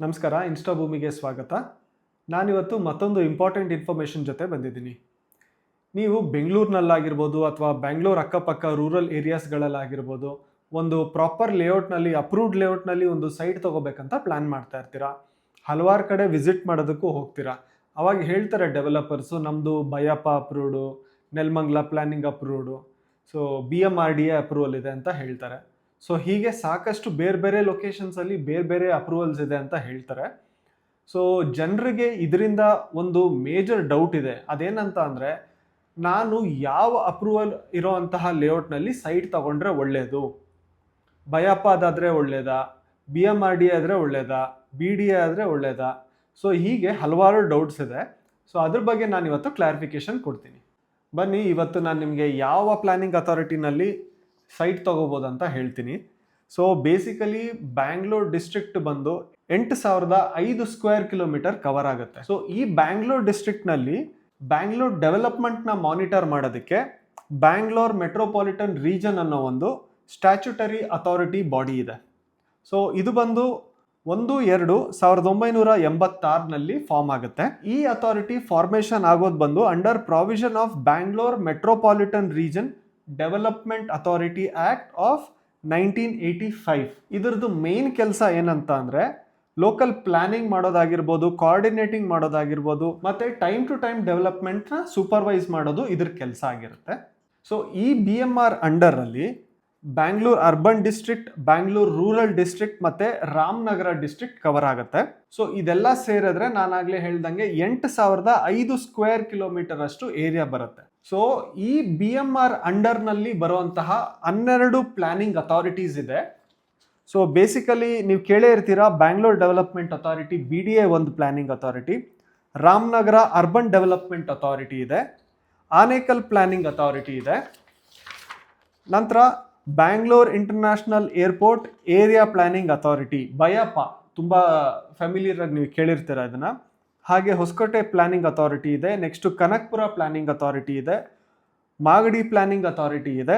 ನಮಸ್ಕಾರ, ಇನ್ಸ್ಟಾ ಭೂಮಿಗೆ ಸ್ವಾಗತ. ನಾನಿವತ್ತು ಮತ್ತೊಂದು ಇಂಪಾರ್ಟೆಂಟ್ ಇನ್ಫಾರ್ಮೇಷನ್ ಜೊತೆ ಬಂದಿದ್ದೀನಿ. ನೀವು ಬೆಂಗಳೂರಿನಲ್ಲಾಗಿರ್ಬೋದು ಅಥವಾ ಬ್ಯಾಂಗ್ಳೂರ್ ಅಕ್ಕಪಕ್ಕ ರೂರಲ್ ಏರಿಯಾಸ್ಗಳಲ್ಲಾಗಿರ್ಬೋದು, ಒಂದು ಪ್ರಾಪರ್ ಲೇಔಟ್ನಲ್ಲಿ, ಅಪ್ರೂವ್ಡ್ ಲೇಔಟ್ನಲ್ಲಿ ಒಂದು ಸೈಟ್ ತೊಗೋಬೇಕಂತ ಪ್ಲ್ಯಾನ್ ಮಾಡ್ತಾ ಇರ್ತೀರಾ. ಹಲವಾರು ಕಡೆ ವಿಸಿಟ್ ಮಾಡೋದಕ್ಕೂ ಹೋಗ್ತೀರಾ. ಅವಾಗ ಹೇಳ್ತಾರೆ ಡೆವಲಪರ್ಸು, ನಮ್ಮದು ಬಯಪ್ಪ approved, Nelamangala planning approved, so BMRDA approval ಇದೆ ಅಂತ ಹೇಳ್ತಾರೆ. ಸೊ ಹೀಗೆ ಸಾಕಷ್ಟು ಬೇರೆ ಬೇರೆ ಲೊಕೇಶನ್ಸಲ್ಲಿ ಬೇರೆ ಬೇರೆ ಅಪ್ರೂವಲ್ಸ್ ಇದೆ ಅಂತ ಹೇಳ್ತಾರೆ. ಸೊ ಜನರಿಗೆ ಇದರಿಂದ ಒಂದು ಮೇಜರ್ ಡೌಟ್ ಇದೆ. ಅದೇನಂತ ಅಂದರೆ, ನಾನು ಯಾವ ಅಪ್ರೂವಲ್ ಇರೋವಂತಹ ಲೇಔಟ್ನಲ್ಲಿ ಸೈಟ್ ತಗೊಂಡ್ರೆ ಒಳ್ಳೆಯದು? ಬಯಪ್ಪ ಅದಾದರೆ ಒಳ್ಳೆಯದಾ, BMRDA ಆದರೆ ಒಳ್ಳೆಯದಾ, BDA ಆದರೆ ಒಳ್ಳೆಯದಾ? ಸೊ ಹೀಗೆ ಹಲವಾರು ಡೌಟ್ಸ್ ಇದೆ. ಸೊ ಅದ್ರ ಬಗ್ಗೆ ನಾನು ಇವತ್ತು ಕ್ಲಾರಿಫಿಕೇಶನ್ ಕೊಡ್ತೀನಿ. ಬನ್ನಿ, ಇವತ್ತು ನಾನು ನಿಮಗೆ ಯಾವ ಪ್ಲ್ಯಾನಿಂಗ್ ಅಥಾರಿಟಿನಲ್ಲಿ ಸೈಟ್ ತೊಗೋಬೋದು ಅಂತ ಹೇಳ್ತೀನಿ. ಸೊ ಬೇಸಿಕಲಿ ಬ್ಯಾಂಗ್ಳೂರ್ ಡಿಸ್ಟ್ರಿಕ್ಟ್ ಬಂದು 8,005 ಸ್ಕ್ವೇರ್ ಕಿಲೋಮೀಟರ್ ಕವರ್ ಆಗುತ್ತೆ. ಸೊ ಈ ಬ್ಯಾಂಗ್ಳೂರ್ ಡಿಸ್ಟ್ರಿಕ್ಟ್ನಲ್ಲಿ ಬ್ಯಾಂಗ್ಳೂರ್ ಡೆವಲಪ್ಮೆಂಟ್ನ ಮಾನಿಟರ್ ಮಾಡೋದಕ್ಕೆ ಬ್ಯಾಂಗ್ಳೂರ್ ಮೆಟ್ರೋಪಾಲಿಟನ್ ರೀಜನ್ ಅನ್ನೋ ಒಂದು ಸ್ಟ್ಯಾಚ್ಯುಟರಿ ಅಥಾರಿಟಿ ಬಾಡಿ ಇದೆ. ಸೊ ಇದು ಬಂದು 1/2/1986ನಲ್ಲಿ ಫಾರ್ಮ್ ಆಗುತ್ತೆ. ಈ ಅಥಾರಿಟಿ ಫಾರ್ಮೇಷನ್ ಆಗೋದು ಬಂದು under provision of Bangalore metropolitan region development authority act of 1985. ಇದರದ್ದು ಮೇನ್ ಕೆಲಸ ಏನಂತ ಅಂದರೆ, ಲೋಕಲ್ ಪ್ಲಾನಿಂಗ್ ಮಾಡೋದಾಗಿರ್ಬೋದು, ಕೋಆರ್ಡಿನೇಟಿಂಗ್ ಮಾಡೋದಾಗಿರ್ಬೋದು, ಮತ್ತು ಟೈಮ್ ಟು ಟೈಮ್ ಡೆವಲಪ್ಮೆಂಟ್ನ ಸೂಪರ್ವೈಸ್ ಮಾಡೋದು ಇದ್ರ ಕೆಲಸ ಆಗಿರುತ್ತೆ. ಸೊ ಈ BMR ಅಂಡರಲ್ಲಿ Bangalore urban district, Bangalore rural district ಮತ್ತು ರಾಮನಗರ ಡಿಸ್ಟ್ರಿಕ್ಟ್ ಕವರ್ ಆಗುತ್ತೆ. ಸೊ ಇದೆಲ್ಲ ಸೇರಿದ್ರೆ ನಾನಾಗಲೇ ಹೇಳ್ದಂಗೆ 8,005 ಸ್ಕ್ವೇರ್ ಕಿಲೋಮೀಟರ್ ಅಷ್ಟು ಏರಿಯಾ ಬರುತ್ತೆ. ಸೊ ಈ BMR ಅಂಡರ್ನಲ್ಲಿ ಬರುವಂತಹ 12 ಪ್ಲಾನಿಂಗ್ ಅಥಾರಿಟೀಸ್ ಇದೆ. ಸೊ ಬೇಸಿಕಲಿ ನೀವು ಕೇಳೇ ಇರ್ತೀರಾ, ಬ್ಯಾಂಗ್ಳೂರ್ ಡೆವಲಪ್ಮೆಂಟ್ ಅಥಾರಿಟಿ BDA ಒಂದು planning authority, Ramanagara urban development authority ಇದೆ, ಆನೇಕಲ್ ಪ್ಲಾನಿಂಗ್ ಅಥಾರಿಟಿ ಇದೆ, ನಂತರ Bangalore international airport area planning authority ಬಯಪ್ಪ, ತುಂಬ ಫ್ಯಾಮಿಲಿಯರ್ ಆಗಿ ನೀವು ಕೇಳಿರ್ತೀರ ಇದನ್ನು. ಹಾಗೆ ಹೊಸಕೋಟೆ ಪ್ಲಾನಿಂಗ್ ಅಥಾರಿಟಿ ಇದೆ, ನೆಕ್ಸ್ಟು ಕನಕಪುರ ಪ್ಲಾನಿಂಗ್ ಅಥಾರಿಟಿ ಇದೆ, ಮಾಗಡಿ ಪ್ಲಾನಿಂಗ್ ಅಥಾರಿಟಿ ಇದೆ,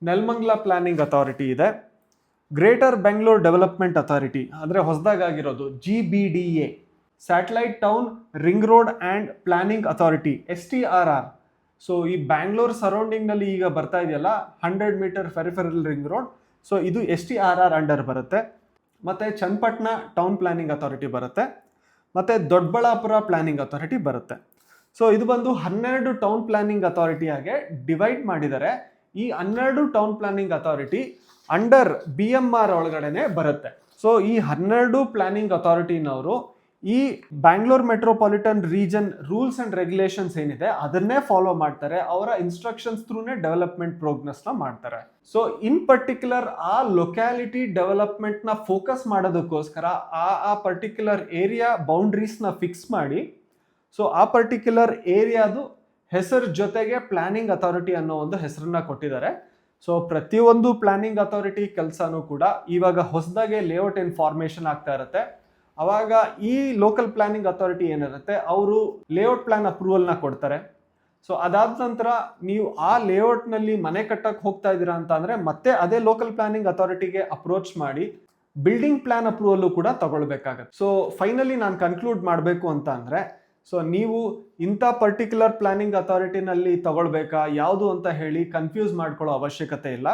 ನೆಲಮಂಗಲ ಪ್ಲಾನಿಂಗ್ ಅಥಾರಿಟಿ ಇದೆ, ಗ್ರೇಟರ್ ಬೆಂಗಳೂರು ಡೆವಲಪ್ಮೆಂಟ್ ಅಥಾರಿಟಿ ಅಂದರೆ ಹೊಸದಾಗಿರೋದು GBDA, satellite town ring road and planning authority STRR. So ಈ ಬ್ಯಾಂಗ್ಳೂರ್ ಸರೌಂಡಿಂಗ್ನಲ್ಲಿ ಈಗ ಬರ್ತಾ ಇದೆಯಲ್ಲ 100 metre peripheral ring road, so ಇದು STRR ಅಂಡರ್ ಬರುತ್ತೆ. ಮತ್ತು ಚನ್ನಪಟ್ಟಣ ಟೌನ್ ಪ್ಲಾನಿಂಗ್ ಅಥಾರಿಟಿ ಬರುತ್ತೆ, ಮತ್ತು ದೊಡ್ಡಬಳ್ಳಾಪುರ ಪ್ಲಾನಿಂಗ್ ಅಥಾರಿಟಿ ಬರುತ್ತೆ. ಸೊ ಇದು ಬಂದು 12 ಟೌನ್ ಪ್ಲಾನಿಂಗ್ ಅಥಾರಿಟಿಯಾಗೆ ಡಿವೈಡ್ ಮಾಡಿದ್ದಾರೆ. ಈ 12 town planning authority under BMR ಒಳಗಡೆನೆ ಬರುತ್ತೆ. ಸೊ ಈ 12 ಪ್ಲಾನಿಂಗ್ ಅಥಾರಿಟಿನವರು ಈ Bangalore metropolitan region rules and regulations ಏನಿದೆ ಅದನ್ನೇ ಫಾಲೋ ಮಾಡ್ತಾರೆ. ಅವರ ಇನ್ಸ್ಟ್ರಕ್ಷನ್ಸ್ ಥ್ರೂನೇ ಡೆವಲಪ್ಮೆಂಟ್ ಪ್ರೋಗ್ರೆಸ್ನ ಮಾಡ್ತಾರೆ. ಸೊ ಇನ್ ಪರ್ಟಿಕ್ಯುಲರ್ ಆ ಲೊಕ್ಯಾಲಿಟಿ ಡೆವಲಪ್ಮೆಂಟ್ನ ಫೋಕಸ್ ಮಾಡೋದಕ್ಕೋಸ್ಕರ ಆ ಪರ್ಟಿಕ್ಯುಲರ್ ಏರಿಯಾ ಬೌಂಡ್ರೀಸ್ನ ಫಿಕ್ಸ್ ಮಾಡಿ, ಸೊ ಆ ಪರ್ಟಿಕ್ಯುಲರ್ ಏರಿಯಾದು ಹೆಸರು ಜೊತೆಗೆ ಪ್ಲಾನಿಂಗ್ ಅಥಾರಿಟಿ ಅನ್ನೋ ಒಂದು ಹೆಸರನ್ನ ಕೊಟ್ಟಿದ್ದಾರೆ. ಸೊ ಪ್ರತಿಯೊಂದು ಪ್ಲಾನಿಂಗ್ ಅಥಾರಿಟಿ ಕೆಲಸನೂ ಕೂಡ ಇವಾಗ ಹೊಸದಾಗೆ ಲೇಔಟ್ ಇನ್ಫಾರ್ಮೇಷನ್ ಆಗ್ತಾ ಇರುತ್ತೆ. ಅವಾಗ ಈ ಲೋಕಲ್ ಪ್ಲಾನಿಂಗ್ ಅಥಾರಿಟಿ ಏನಿರುತ್ತೆ ಅವರು ಲೇಔಟ್ ಪ್ಲಾನ್ ಅಪ್ರೂವಲ್ನ ಕೊಡ್ತಾರೆ. ಸೊ ಅದಾದ ನಂತರ ನೀವು ಆ ಲೇಔಟ್ನಲ್ಲಿ ಮನೆ ಕಟ್ಟಕ್ಕೆ ಹೋಗ್ತಾ ಇದ್ದೀರಾ ಅಂತ ಅಂದರೆ ಮತ್ತೆ ಅದೇ ಲೋಕಲ್ ಪ್ಲಾನಿಂಗ್ ಅಥಾರಿಟಿಗೆ ಅಪ್ರೋಚ್ ಮಾಡಿ ಬಿಲ್ಡಿಂಗ್ ಪ್ಲಾನ್ ಅಪ್ರೂವಲ್ಲು ಕೂಡ ತಗೊಳ್ಬೇಕಾಗತ್ತೆ. ಸೊ ಫೈನಲಿ ನಾನು ಕನ್ಕ್ಲೂಡ್ ಮಾಡಬೇಕು ಅಂತ ಅಂದರೆ, ಸೊ ನೀವು ಇಂಥ ಪರ್ಟಿಕ್ಯುಲರ್ ಪ್ಲಾನಿಂಗ್ ಅಥಾರಿಟಿನಲ್ಲಿ ತಗೊಳ್ಬೇಕಾ ಯಾವುದು ಅಂತ ಹೇಳಿ ಕನ್ಫ್ಯೂಸ್ ಮಾಡ್ಕೊಳ್ಳೋ ಅವಶ್ಯಕತೆ ಇಲ್ಲ.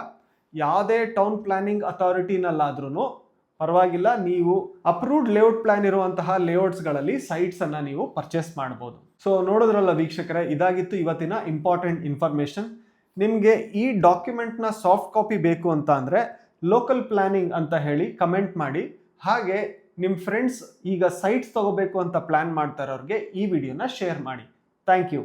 ಯಾವುದೇ ಟೌನ್ ಪ್ಲಾನಿಂಗ್ ಅಥಾರಿಟಿನಲ್ಲಾದ್ರೂ ಪರವಾಗಿಲ್ಲ, ನೀವು ಅಪ್ರೂವ್ಡ್ ಲೇಔಟ್ ಪ್ಲಾನ್ ಇರುವಂತಹ ಲೇಔಟ್ಸ್ಗಳಲ್ಲಿ ಸೈಟ್ಸನ್ನು ನೀವು ಪರ್ಚೇಸ್ ಮಾಡ್ಬೋದು. ಸೊ ನೋಡಿದ್ರಲ್ಲ ವೀಕ್ಷಕರೇ, ಇದಾಗಿತ್ತು ಇವತ್ತಿನ ಇಂಪಾರ್ಟೆಂಟ್ ಇನ್ಫಾರ್ಮೇಷನ್. ನಿಮಗೆ ಈ ಡಾಕ್ಯುಮೆಂಟ್ನ ಸಾಫ್ಟ್ ಕಾಪಿ ಬೇಕು ಅಂತ ಅಂದರೆ ಲೋಕಲ್ ಪ್ಲಾನಿಂಗ್ ಅಂತ ಹೇಳಿ ಕಮೆಂಟ್ ಮಾಡಿ. ಹಾಗೆ ನಿಮ್ಮ ಫ್ರೆಂಡ್ಸ್ ಈಗ ಸೈಟ್ಸ್ ತಗೋಬೇಕು ಅಂತ ಪ್ಲಾನ್ ಮಾಡ್ತಾ ಇರೋರಿಗೆ ಈ ವಿಡಿಯೋನ ಶೇರ್ ಮಾಡಿ. Thank you.